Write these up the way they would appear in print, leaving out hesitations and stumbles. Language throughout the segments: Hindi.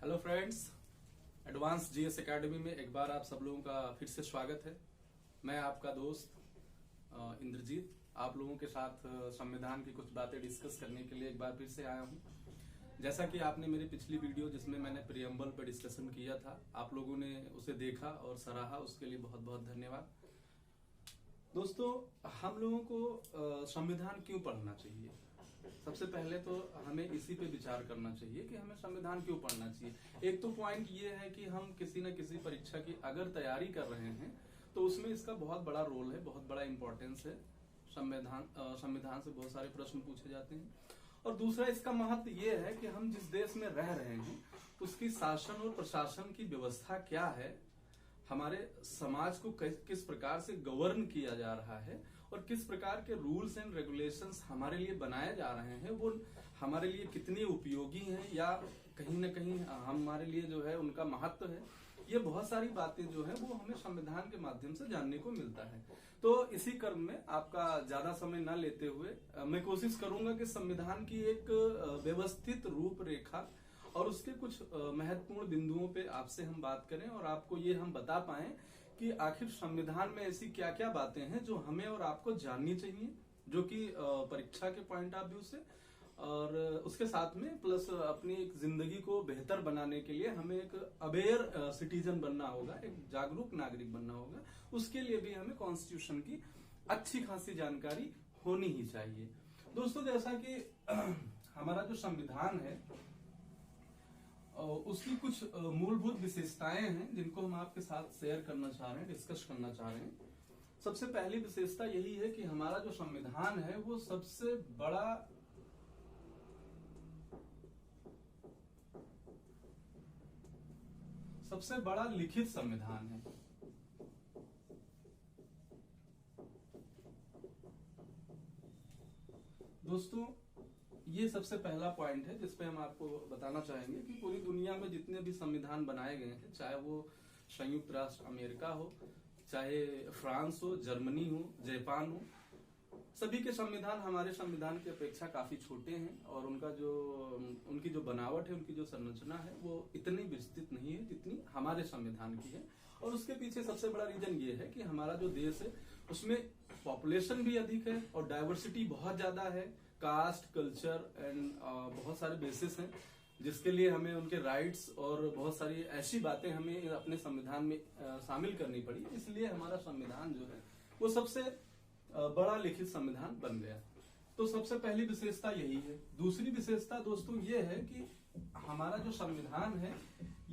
Hello friends, advance GS academy में एक बार आप सब लोगों का फिर से स्वागत है। मैं आपका दोस्त इंद्रजीत आप लोगों के साथ संविधान की कुछ बातें डिस्कस करने के लिए एक बार फिर से आया हूं। जैसा कि आपने मेरी पिछली वीडियो जिसमें मैंने प्रीएम्बल पर डिस्कशन किया था, आप लोगों ने उसे देखा और सराहा, उसके लिए बहुत बहुत धन्यवाद। दोस्तों, हम लोगों को संविधान क्यों पढ़ना चाहिए? सबसे पहले तो हमें इसी पे विचार करना चाहिए कि हमें संविधान क्यों पढ़ना चाहिए। एक तो पॉइंट ये है कि हम किसी न किसी परीक्षा की अगर तैयारी कर रहे हैं तो उसमें इसका बहुत बड़ा रोल है, बहुत बड़ा इंपॉर्टेंस है। संविधान से बहुत सारे प्रश्न पूछे जाते हैं। और दूसरा इसका महत्व ये है कि हम जिस देश में रह रहे हैं उसकी शासन और प्रशासन की व्यवस्था क्या है, हमारे समाज को किस प्रकार से गवर्न किया जा रहा है और किस प्रकार के रूल्स एंड रेगुलेशंस हमारे लिए बनाए जा रहे हैं, वो हमारे लिए कितनी उपयोगी हैं या कहीं न कहीं हमारे लिए जो है उनका महत्व है। ये बहुत सारी बातें जो है वो हमें संविधान के माध्यम से जानने को मिलता है। तो इसी क्रम में आपका ज्यादा समय न लेते हुए मैं कोशिश करूंगा कि संविधान की एक व्यवस्थित रूपरेखा और उसके कुछ महत्वपूर्ण बिंदुओं पे आपसे हम बात करें और आपको ये हम बता पाएं कि आखिर संविधान में ऐसी क्या क्या बातें हैं जो हमें और आपको जाननी चाहिए, जो कि परीक्षा के पॉइंट ऑफ व्यू से और उसके साथ में प्लस अपनी एक जिंदगी को बेहतर बनाने के लिए हमें एक अवेयर सिटीजन बनना होगा, एक जागरूक नागरिक बनना होगा। उसके लिए भी हमें कॉन्स्टिट्यूशन की अच्छी खासी जानकारी होनी ही चाहिए। दोस्तों, जैसा कि हमारा जो संविधान है उसकी कुछ मूलभूत विशेषताएं हैं जिनको हम आपके साथ शेयर करना चाह रहे हैं, डिस्कस करना चाह रहे हैं। सबसे पहली विशेषता यही है कि हमारा जो संविधान है वो सबसे बड़ा लिखित संविधान है। दोस्तों, ये सबसे पहला पॉइंट है जिसपे हम आपको बताना चाहेंगे कि पूरी दुनिया में जितने भी संविधान बनाए गए हैं, चाहे वो संयुक्त राष्ट्र अमेरिका हो, चाहे फ्रांस हो, जर्मनी हो, जापान हो, सभी के संविधान हमारे संविधान की अपेक्षा काफी छोटे हैं और उनकी जो बनावट है, उनकी जो संरचना है वो इतनी विस्तृत नहीं है जितनी हमारे संविधान की है। और उसके पीछे सबसे बड़ा रीजन ये है कि हमारा जो देश है उसमें पॉपुलेशन भी अधिक है और डाइवर्सिटी बहुत ज्यादा है। कास्ट, कल्चर एंड बहुत सारे बेसिस हैं जिसके लिए हमें उनके राइट्स और बहुत सारी ऐसी बातें हमें अपने संविधान में शामिल करनी पड़ी। इसलिए हमारा संविधान जो है वो सबसे बड़ा लिखित संविधान बन गया। तो सबसे पहली विशेषता यही है। दूसरी विशेषता दोस्तों ये है कि हमारा जो संविधान है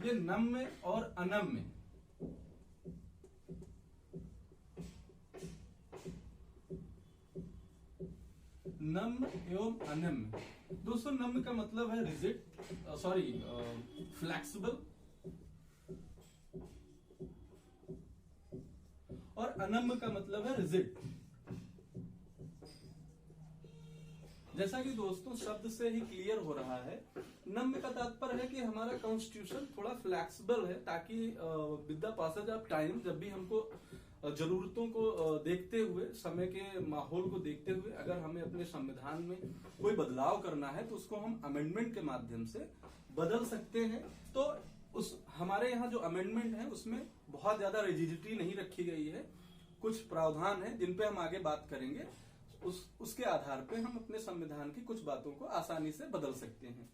ये नम्य और अनम्य एवं अनम्य। दोस्तों, नम्य का मतलब है रिजिड, फ्लेक्सिबल, और अनम्य का मतलब है रिजिड। जैसा कि दोस्तों शब्द से ही क्लियर हो रहा है, नम्य का तात्पर्य है कि हमारा कॉन्स्टिट्यूशन थोड़ा फ्लेक्सिबल है ताकि with the passage of time, जब भी हमको जरूरतों को देखते हुए, समय के माहौल को देखते हुए अगर हमें अपने संविधान में कोई बदलाव करना है तो उसको हम अमेंडमेंट के माध्यम से बदल सकते हैं। तो हमारे यहाँ जो अमेंडमेंट है उसमें बहुत ज्यादा रिजिडिटी नहीं रखी गई है। कुछ प्रावधान है जिन पे हम आगे बात करेंगे, उसके आधार पे हम अपने संविधान की कुछ बातों को आसानी से बदल सकते हैं।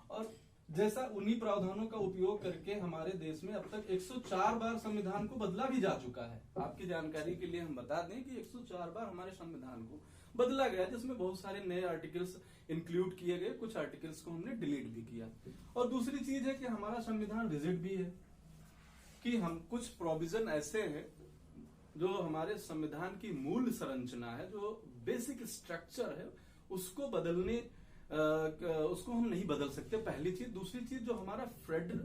और जैसा उन्हीं प्रावधानों का उपयोग करके हमारे देश में अब तक 104 बार संविधान को बदला भी जा चुका है। आपकी जानकारी के लिए हम बता दें कि 104 बार हमारे संविधान को बदला गया, जिसमें बहुत सारे नए आर्टिकल्स इंक्लूड किए गए, कुछ आर्टिकल्स को हमने डिलीट भी किया। और दूसरी चीज है कि हमारा संविधान रिजिड भी है कि हम कुछ प्रोविजन ऐसे हैं जो हमारे संविधान की मूल संरचना है, जो बेसिक स्ट्रक्चर है, उसको हम नहीं बदल सकते, पहली चीज। दूसरी चीज, जो हमारा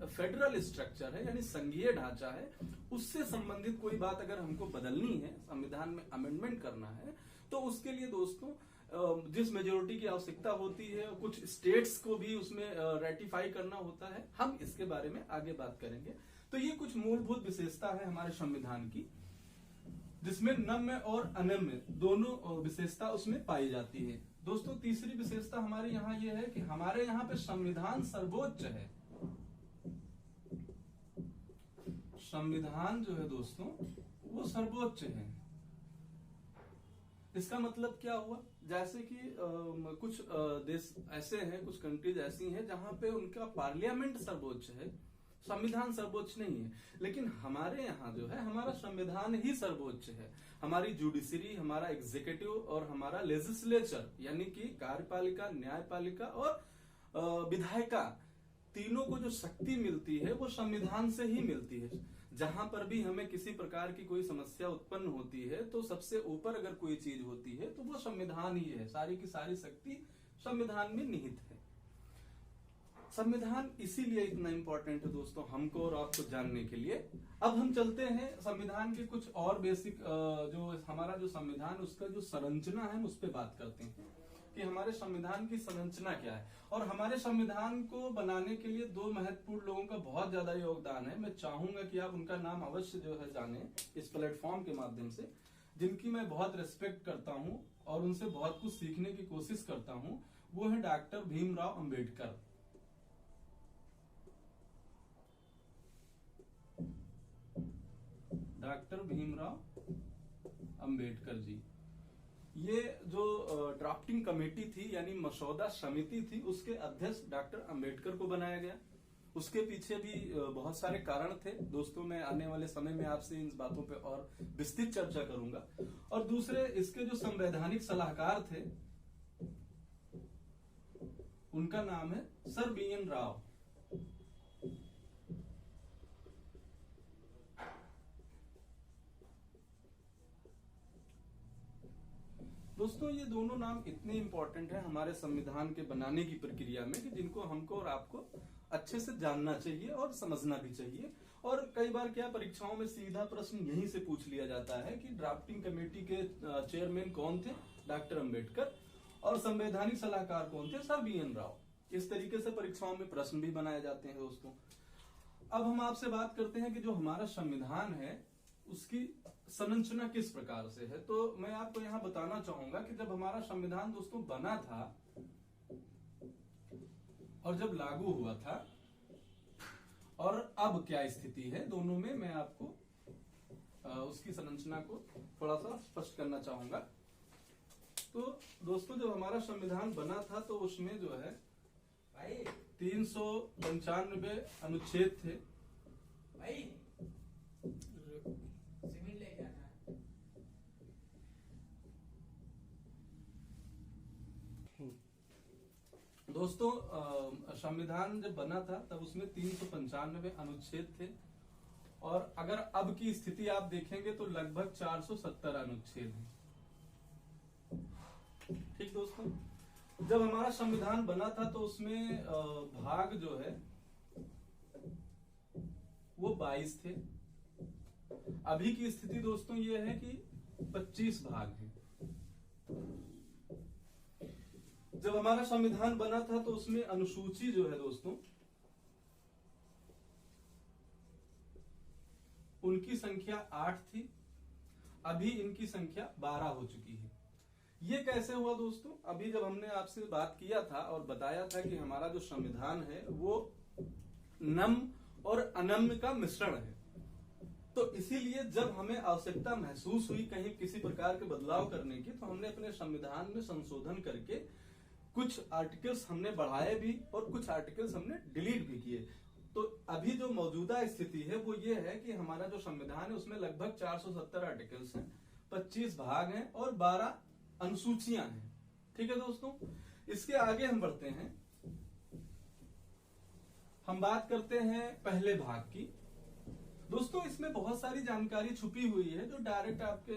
फेडरल स्ट्रक्चर है यानी संघीय ढांचा है, उससे संबंधित कोई बात अगर हमको बदलनी है, संविधान में अमेंडमेंट करना है, तो उसके लिए दोस्तों जिस मेजोरिटी की आवश्यकता होती है, कुछ स्टेट्स को भी उसमें रेटिफाई करना होता है। हम इसके बारे में आगे बात करेंगे। तो ये कुछ मूलभूत विशेषता है हमारे संविधान की, जिसमें नम्य और अनम्य दोनों विशेषता उसमें पाई जाती है। दोस्तों, तीसरी विशेषता हमारे यहाँ ये है कि हमारे यहाँ पे संविधान सर्वोच्च है। संविधान जो है दोस्तों वो सर्वोच्च है। इसका मतलब क्या हुआ, जैसे कि कुछ देश ऐसे हैं, कुछ कंट्रीज ऐसी हैं जहां पे उनका पार्लियामेंट सर्वोच्च है, संविधान सर्वोच्च नहीं है। लेकिन हमारे यहाँ जो है हमारा संविधान ही सर्वोच्च है। हमारी जुडिशरी, हमारा एग्जीक्यूटिव और हमारा लेजिस्लेचर यानी कि कार्यपालिका, न्यायपालिका और विधायिका, तीनों को जो शक्ति मिलती है वो संविधान से ही मिलती है। जहां पर भी हमें किसी प्रकार की कोई समस्या उत्पन्न होती है तो सबसे ऊपर अगर कोई चीज होती है तो वो संविधान ही है। सारी की सारी शक्ति संविधान में निहित है। संविधान इसीलिए इतना इम्पोर्टेंट है दोस्तों हमको और आपको जानने के लिए। अब हम चलते हैं संविधान के कुछ और बेसिक जो हमारा जो संविधान उसका जो संरचना है उस पर बात करते हैं कि हमारे संविधान की संरचना क्या है। और हमारे संविधान को बनाने के लिए दो महत्वपूर्ण लोगों का बहुत ज्यादा योगदान है। मैं चाहूंगा कि आप उनका नाम अवश्य जो है जाने इस प्लेटफॉर्म के माध्यम से, जिनकी मैं बहुत रिस्पेक्ट करता हूं और उनसे बहुत कुछ सीखने की कोशिश करता हूं। वो है डॉक्टर भीमराव अंबेडकर। डॉक्टर भीमराव अंबेडकर जी, ये जो ड्राफ्टिंग कमेटी थी यानी मसौदा समिति थी, उसके अध्यक्ष डॉक्टर अंबेडकर को बनाया गया। उसके पीछे भी बहुत सारे कारण थे दोस्तों। मैं आने वाले समय में आपसे इन बातों पे और विस्तृत चर्चा करूंगा। और दूसरे इसके जो संवैधानिक सलाहकार थे उनका नाम है सर बी.एन. राव। दोस्तों ये दोनों नाम इतने इंपॉर्टेंट है हमारे संविधान के बनाने की प्रक्रिया में कि जिनको हमको और आपको अच्छे से जानना चाहिए और समझना भी चाहिए। और कई बार क्या परीक्षाओं में सीधा प्रश्न यहीं से पूछ लिया जाता है कि ड्राफ्टिंग कमेटी के चेयरमैन कौन थे, डॉक्टर अंबेडकर, और संवैधानिक सलाहकार कौन थे, सर बी.एन. राव। इस तरीके से परीक्षाओं में प्रश्न भी बनाए जाते हैं दोस्तों। अब हम आपसे बात करते हैं कि जो हमारा संविधान है उसकी संरचना किस प्रकार से है। तो मैं आपको यहाँ बताना चाहूंगा कि जब हमारा संविधान दोस्तों बना था और जब लागू हुआ था और अब क्या स्थिति है, दोनों में मैं आपको उसकी संरचना को थोड़ा सा स्पष्ट करना चाहूंगा। तो दोस्तों जब हमारा संविधान बना था तो उसमें जो है 395 अनुच्छेद थे। दोस्तों संविधान जब बना था तब उसमें 395 अनुच्छेद थे और अगर अब की स्थिति आप देखेंगे तो लगभग 470 अनुच्छेद हैं। ठीक दोस्तों, जब हमारा संविधान बना था तो उसमें भाग जो है वो 22 थे। अभी की स्थिति दोस्तों ये है कि 25 भाग हैं। जब हमारा संविधान बना था तो उसमें अनुसूची जो है दोस्तों उनकी संख्या 8 थी, अभी इनकी संख्या 12 हो चुकी है। ये कैसे हुआ दोस्तों? अभी जब हमने आपसे बात किया था और बताया था कि हमारा जो संविधान है वो नम्य और अनम्य का मिश्रण है, तो इसीलिए जब हमें आवश्यकता महसूस हुई कहीं किसी प्रकार के बदलाव करने की, तो हमने अपने संविधान में संशोधन करके कुछ आर्टिकल्स हमने बढ़ाए भी और कुछ आर्टिकल्स हमने डिलीट भी किए। तो अभी जो मौजूदा स्थिति है वो ये है कि हमारा जो संविधान है उसमें लगभग 470 आर्टिकल्स हैं, 25 भाग हैं और 12 अनुसूचियां हैं। ठीक है दोस्तों, इसके आगे हम बढ़ते हैं। हम बात करते हैं पहले भाग की। दोस्तों इसमें बहुत सारी जानकारी छुपी हुई है जो डायरेक्ट आपके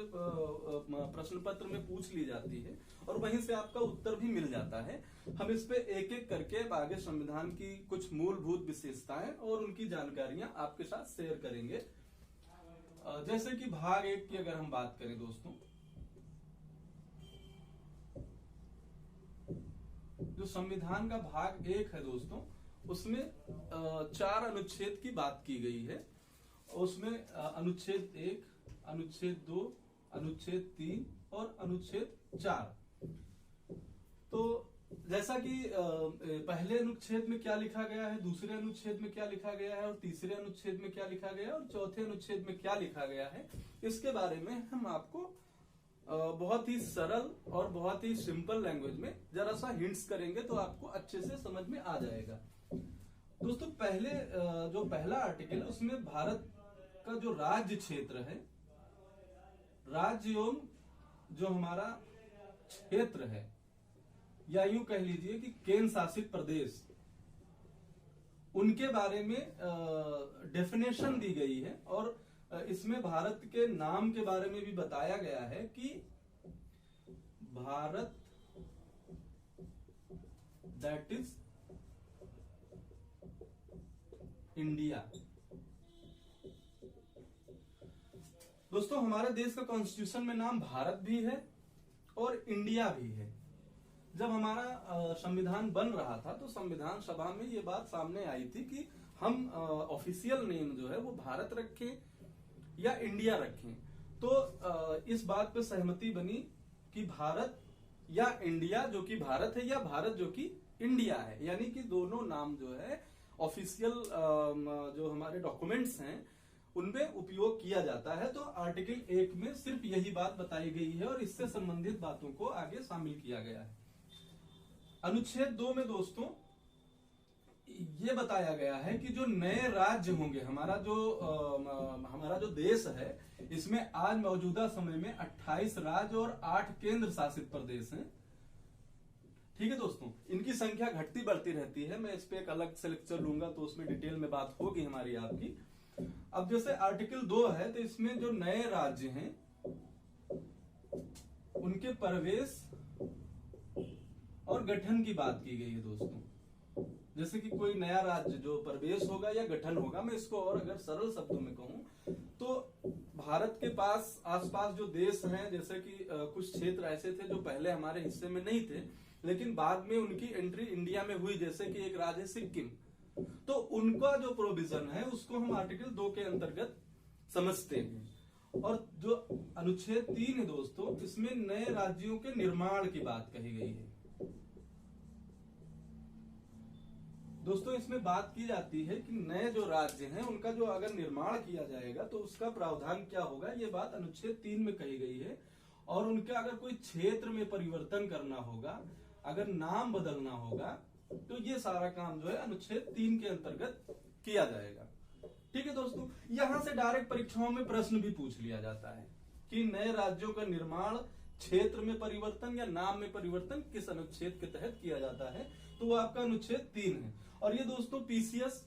प्रश्न पत्र में पूछ ली जाती है और वहीं से आपका उत्तर भी मिल जाता है। हम इस पे एक एक करके आगे संविधान की कुछ मूलभूत विशेषताएं और उनकी जानकारियां आपके साथ शेयर करेंगे। जैसे कि भाग 1 की अगर हम बात करें दोस्तों, जो संविधान का भाग 1 है दोस्तों उसमें 4 अनुच्छेद की बात की गई है। उसमें अनुच्छेद 1, अनुच्छेद 2, अनुच्छेद 3 और अनुच्छेद 4। तो जैसा कि पहले अनुच्छेद में क्या लिखा गया है, दूसरे अनुच्छेद में क्या लिखा गया है और तीसरे अनुच्छेद में क्या लिखा गया है और चौथे अनुच्छेद में क्या लिखा गया है, इसके बारे में हम आपको बहुत ही सरल और बहुत ही सिंपल लैंग्वेज में जरा सा हिंट्स करेंगे तो आपको अच्छे से समझ में आ जाएगा। दोस्तों पहले जो पहला आर्टिकल है उसमें भारत का जो राज्य क्षेत्र है, राज्य एवं जो हमारा क्षेत्र है या यूं कह लीजिए कि केंद्र शासित प्रदेश, उनके बारे में डेफिनेशन दी गई है और इसमें भारत के नाम के बारे में भी बताया गया है कि भारत दैट इज इंडिया। दोस्तों हमारे देश का कॉन्स्टिट्यूशन में नाम भारत भी है और इंडिया भी है। जब हमारा संविधान बन रहा था तो संविधान सभा में ये बात सामने आई थी कि हम ऑफिशियल नेम जो है वो भारत रखें या इंडिया रखें। तो इस बात पे सहमति बनी कि भारत या इंडिया जो कि भारत है या भारत जो कि इंडिया है, यानी कि दोनों नाम जो है ऑफिशियल जो हमारे डॉक्यूमेंट्स हैं उनमें उपयोग किया जाता है। तो आर्टिकल 1 में सिर्फ यही बात बताई गई है और इससे संबंधित बातों को आगे शामिल किया गया है। अनुच्छेद 2 में दोस्तों ये बताया गया है कि जो नए राज्य होंगे, हमारा जो देश है इसमें आज मौजूदा समय में 28 राज्य और 8 केंद्र शासित प्रदेश हैं। ठीक है दोस्तों, इनकी संख्या घटती बढ़ती रहती है। मैं इस पे एक अलग से लेक्चर लूंगा तो उसमें डिटेल में बात होगी हमारी आपकी। अब जैसे आर्टिकल 2 है तो इसमें जो नए राज्य हैं उनके प्रवेश और गठन की बात की गई है दोस्तों। जैसे कि कोई नया राज्य जो प्रवेश होगा या गठन होगा, मैं इसको और अगर सरल शब्दों में कहूं तो भारत के पास आसपास जो देश हैं, जैसे कि कुछ क्षेत्र ऐसे थे जो पहले हमारे हिस्से में नहीं थे लेकिन बाद में उनकी एंट्री इंडिया में हुई, जैसे कि एक राज्य सिक्किम, तो उनका जो प्रोविजन है उसको हम आर्टिकल 2 के अंतर्गत समझते हैं। और जो अनुच्छेद 3 है दोस्तों, इसमें नए राज्यों के निर्माण की बात कही गई है। दोस्तों इसमें बात की जाती है कि नए जो राज्य हैं उनका जो अगर निर्माण किया जाएगा तो उसका प्रावधान क्या होगा, ये बात अनुच्छेद 3 में कही गई है। और उनका अगर कोई क्षेत्र में परिवर्तन करना होगा, अगर नाम बदलना होगा, तो ये सारा काम जो है अनुच्छेद 3 के अंतर्गत किया जाएगा। ठीक है दोस्तों, यहां से डायरेक्ट परीक्षाओं में प्रश्न भी पूछ लिया जाता है कि नए राज्यों का निर्माण, क्षेत्र में परिवर्तन या नाम में परिवर्तन किस अनुच्छेद के तहत किया जाता है, तो वो आपका अनुच्छेद 3 है। और ये दोस्तों पीसीएस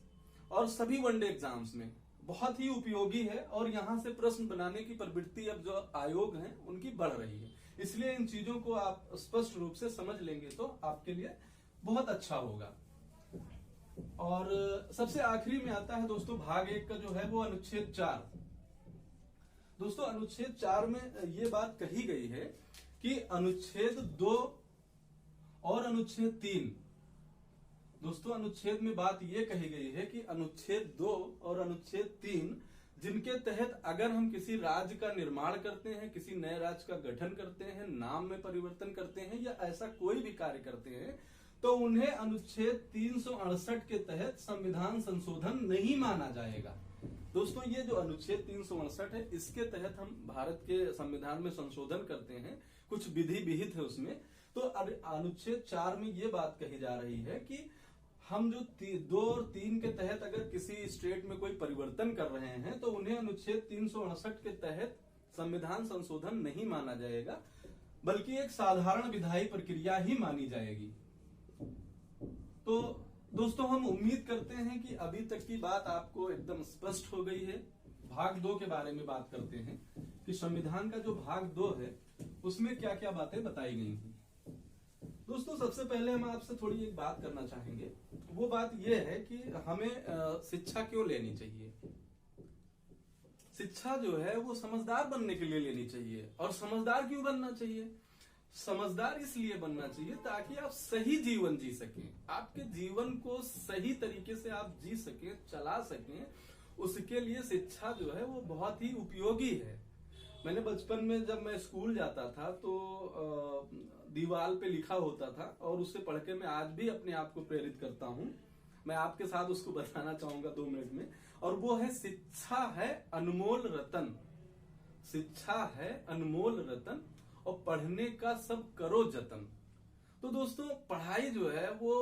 और सभी वनडे एग्जाम्स में बहुत ही उपयोगी है और यहाँ से प्रश्न बनाने की प्रवृत्ति अब जो आयोग हैं उनकी बढ़ रही है। इसलिए इन चीजों को आप स्पष्ट रूप से समझ लेंगे तो आपके लिए बहुत अच्छा होगा। और सबसे आखिरी में आता है दोस्तों भाग 1 का जो है वो अनुच्छेद 4। दोस्तों अनुच्छेद 4 में ये बात कही गई है कि अनुच्छेद 2 और अनुच्छेद 3, दोस्तों अनुच्छेद में बात ये कही गई है कि अनुच्छेद 2 और अनुच्छेद 3 जिनके तहत अगर हम किसी राज्य का निर्माण करते हैं, किसी नए राज्य का गठन करते हैं, नाम में परिवर्तन करते हैं या ऐसा कोई भी कार्य करते हैं, तो उन्हें अनुच्छेद 368 के तहत संविधान संशोधन नहीं माना जाएगा। दोस्तों ये जो अनुच्छेद 368 है इसके तहत हम भारत के संविधान में संशोधन करते हैं, कुछ विधि विहित है उसमें। तो अनुच्छेद 4 में ये बात कही जा रही है कि हम जो 2 और 3 के तहत अगर किसी स्टेट में कोई परिवर्तन कर रहे हैं तो उन्हें अनुच्छेद 368 के तहत संविधान संशोधन नहीं माना जाएगा, बल्कि एक साधारण विधायी प्रक्रिया ही मानी जाएगी। तो दोस्तों हम उम्मीद करते हैं कि अभी तक की बात आपको एकदम स्पष्ट हो गई है। भाग 2 के बारे में बात करते हैं कि संविधान का जो भाग 2 है उसमें क्या क्या बातें बताई गई थी। दोस्तों सबसे पहले हम आपसे थोड़ी एक बात करना चाहेंगे, वो बात ये है कि हमें शिक्षा क्यों लेनी चाहिए। शिक्षा जो है वो समझदार बनने के लिए लेनी चाहिए। और समझदार क्यों बनना चाहिए? समझदार इसलिए बनना चाहिए ताकि आप सही जीवन जी सकें, आपके जीवन को सही तरीके से आप जी सकें, चला सकें। उसके लिए शिक्षा जो है वो बहुत ही उपयोगी है। मैंने बचपन में जब मैं स्कूल जाता था तो दीवार पे लिखा होता था और उससे पढ़ के मैं आज भी अपने आप को प्रेरित करता हूँ। मैं आपके साथ उसको बताना चाहूंगा 2 मिनट में। और वो है, शिक्षा है अनमोल रतन, शिक्षा है अनमोल रतन और पढ़ने का सब करो जतन। तो दोस्तों, पढ़ाई जो है वो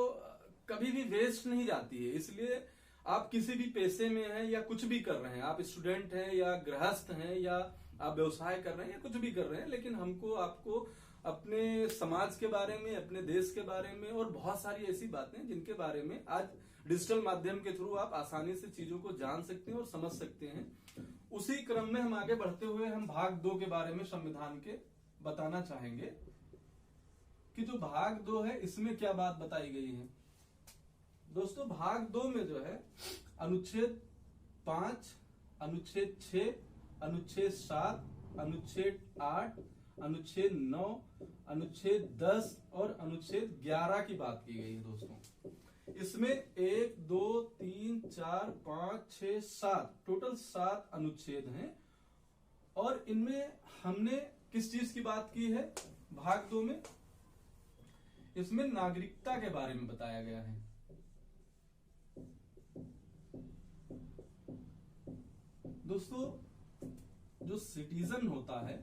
कभी भी वेस्ट नहीं जाती है। इसलिए आप किसी भी पेशे में हैं या कुछ भी कर रहे हैं, आप स्टूडेंट हैं या गृहस्थ हैं या आप व्यवसाय कर रहे हैं या कुछ भी कर रहे हैं, लेकिन हमको आपको अपने समाज के बारे में, अपने देश के बारे में और बहुत सारी ऐसी बातें जिनके बारे में आज डिजिटल माध्यम के थ्रू आप आसानी से चीजों को जान सकते हैं और समझ सकते हैं। उसी क्रम में हम आगे बढ़ते हुए हम भाग 2 के बारे में संविधान के बताना चाहेंगे कि जो भाग 2 है इसमें क्या बात बताई गई है। दोस्तों, भाग 2 में जो है अनुच्छेद 5, अनुच्छेद 6, अनुच्छेद 7, अनुच्छेद 8, अनुच्छेद 9, अनुच्छेद 10 और अनुच्छेद 11 की बात की गई है। दोस्तों, इसमें 1, 2, 3, 4, 5, 6, 7 टोटल 7 अनुच्छेद हैं। और इनमें हमने किस चीज की बात की है भाग 2 में? इसमें नागरिकता के बारे में बताया गया है। दोस्तों, जो सिटीजन होता है,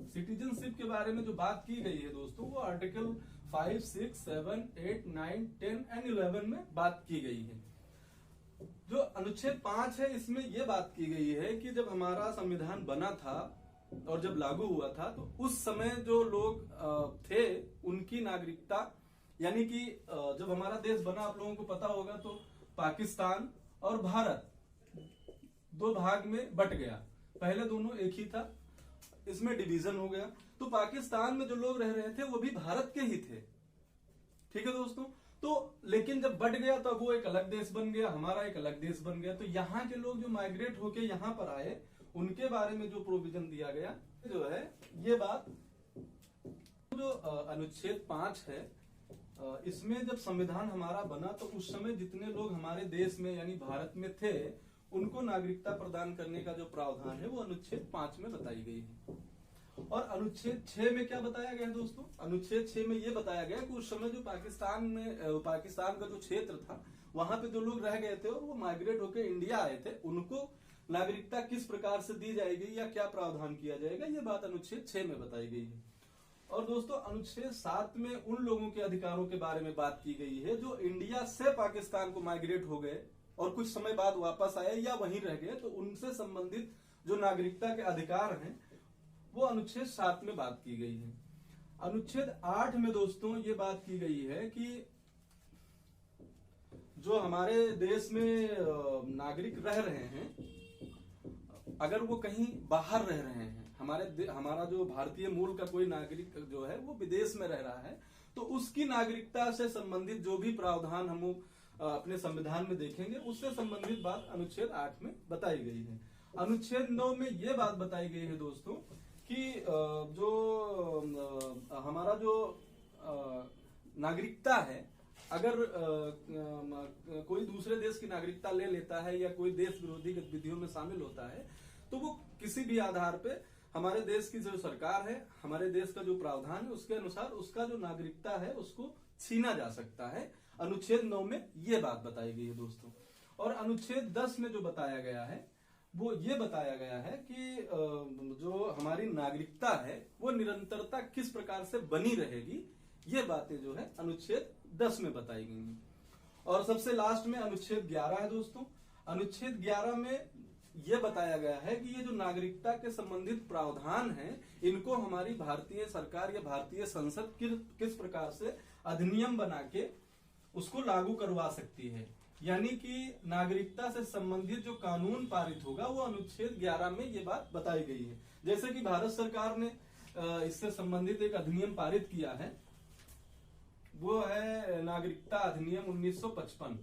सिटीजनशिप के बारे में जो बात की गई है दोस्तों, वो आर्टिकल 5, 6, 7, 8, 9, 10 एंड 11 में बात की गई है। जो अनुच्छेद 5 है, इसमें यह बात की गई है कि जब हमारा संविधान बना था और जब लागू हुआ था तो उस समय जो लोग थे उनकी नागरिकता, यानी कि जब हमारा देश बना, आप लोगों को पता होगा, तो पाकिस्तान और भारत 2 भाग में बट गया। पहले दोनों एक ही था, इसमें डिवीजन हो गया। तो पाकिस्तान में जो लोग रह रहे थे वो भी भारत के ही थे। ठीक है दोस्तों। तो लेकिन जब बट गया तो वो एक अलग देश बन गया, हमारा एक अलग देश बन गया। तो यहाँ के लोग जो माइग्रेट होके यहाँ पर आए उनके बारे में जो प्रोविजन दिया गया जो है, ये बात जो अनुच्छेद 5 है, इसमें जब संविधान हमारा बना तो उस समय जितने लोग हमारे देश में यानी भारत में थे उनको नागरिकता प्रदान करने का जो प्रावधान है वो अनुच्छेद 5 में बताई गई है। और अनुच्छेद 6 में क्या बताया गया दोस्तों? अनुच्छेद 6 में ये बताया गया कि उस समय जो पाकिस्तान का जो क्षेत्र था वहां पे जो लोग रह गए थे और वो माइग्रेट होकर इंडिया आए थे, उनको नागरिकता किस प्रकार से दी जाएगी या क्या प्रावधान किया जाएगा, ये बात अनुच्छेद 6 में बताई गई है। और दोस्तों, अनुच्छेद 7 में उन लोगों के अधिकारों के बारे में बात की गई है जो इंडिया से पाकिस्तान को माइग्रेट हो गए और कुछ समय बाद वापस आए या वहीं रह गए, तो उनसे संबंधित जो नागरिकता के अधिकार हैं वो अनुच्छेद 7 में बात की गई है। अनुच्छेद 8 में दोस्तों ये बात की गई है कि जो हमारे देश में नागरिक रह रहे हैं, अगर वो कहीं बाहर रह रहे हैं, हमारा जो भारतीय मूल का कोई नागरिक जो है वो विदेश में रह रहा है, तो उसकी नागरिकता से संबंधित जो भी प्रावधान हम अपने संविधान में देखेंगे उससे संबंधित बात अनुच्छेद 8 में बताई गई है। अनुच्छेद 9 में ये बात बताई गई है दोस्तों कि जो हमारा जो नागरिकता है, अगर कोई दूसरे देश की नागरिकता ले लेता है या कोई देश विरोधी गतिविधियों में शामिल होता है तो वो किसी भी आधार पे हमारे देश की जो सरकार है, हमारे देश का जो प्रावधान है उसके अनुसार उसका जो नागरिकता है उसको छीना जा सकता है। अनुच्छेद 9 में ये बात बताई गई है दोस्तों। और अनुच्छेद 10 में जो बताया गया है वो ये बताया गया है कि जो हमारी नागरिकता है वो निरंतरता किस प्रकार से बनी रहेगी, ये बातें जो है अनुच्छेद 10 में बताई गई हैं। और सबसे लास्ट में अनुच्छेद 11 है दोस्तों। अनुच्छेद 11 में ये बताया गया है कि ये जो नागरिकता के संबंधित प्रावधान हैं इनको हमारी भारतीय सरकार या भारतीय संसद किस प्रकार से अधिनियम बना के उसको लागू करवा सकती है, यानी कि नागरिकता से संबंधित जो कानून पारित होगा वो अनुच्छेद 11 में ये बात बताई गई है। जैसे कि भारत सरकार ने इससे संबंधित एक अधिनियम पारित किया है, वो है नागरिकता अधिनियम 1955।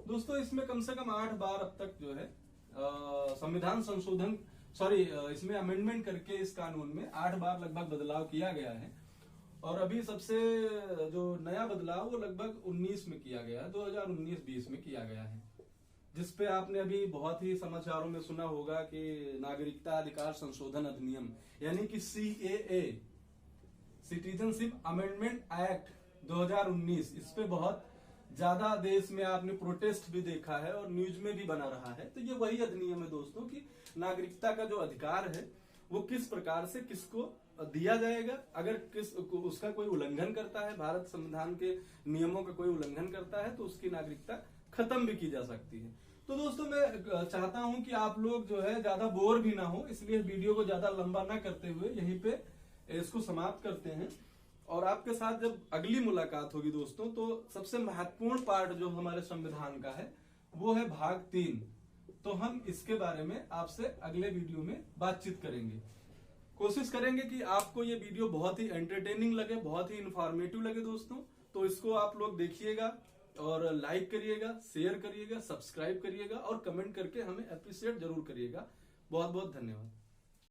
दोस्तों, इसमें कम से कम 8 बार अब तक जो है संविधान संशोधन इसमें अमेंडमेंट करके इस कानून में 8 बार लगभग बदलाव किया गया है। और अभी सबसे जो नया बदलाव वो लगभग 19 में किया गया है, 2019-20 में किया गया है, जिसपे आपने अभी बहुत ही समाचारों में सुना होगा कि नागरिकता अधिकार संशोधन अधिनियम यानी कि CAA, सिटीजनशिप अमेंडमेंट एक्ट 2019, इस पे बहुत ज्यादा देश में आपने प्रोटेस्ट भी देखा है और न्यूज में भी बना रहा है। तो ये वही अधिनियम है दोस्तों कि नागरिकता का जो अधिकार है वो किस प्रकार से किसको दिया जाएगा, अगर उसका कोई उल्लंघन करता है, भारत संविधान के नियमों का कोई उल्लंघन करता है तो उसकी नागरिकता खत्म भी की जा सकती है। तो दोस्तों मैं चाहता हूं कि आप लोग जो है ज्यादा बोर भी ना हो, इसलिए वीडियो को ज्यादा लंबा ना करते हुए यहीं पे इसको समाप्त करते हैं। और आपके साथ जब अगली मुलाकात होगी दोस्तों, तो सबसे महत्वपूर्ण पार्ट जो हमारे संविधान का है वो है भाग 3। तो हम इसके बारे में आपसे अगले वीडियो में बातचीत करेंगे। कोशिश करेंगे कि आपको ये वीडियो बहुत ही एंटरटेनिंग लगे, बहुत ही इंफॉर्मेटिव लगे दोस्तों। तो इसको आप लोग देखिएगा और लाइक करिएगा, शेयर करिएगा, सब्सक्राइब करिएगा और कमेंट करके हमें अप्रिशिएट जरूर करिएगा। बहुत बहुत धन्यवाद।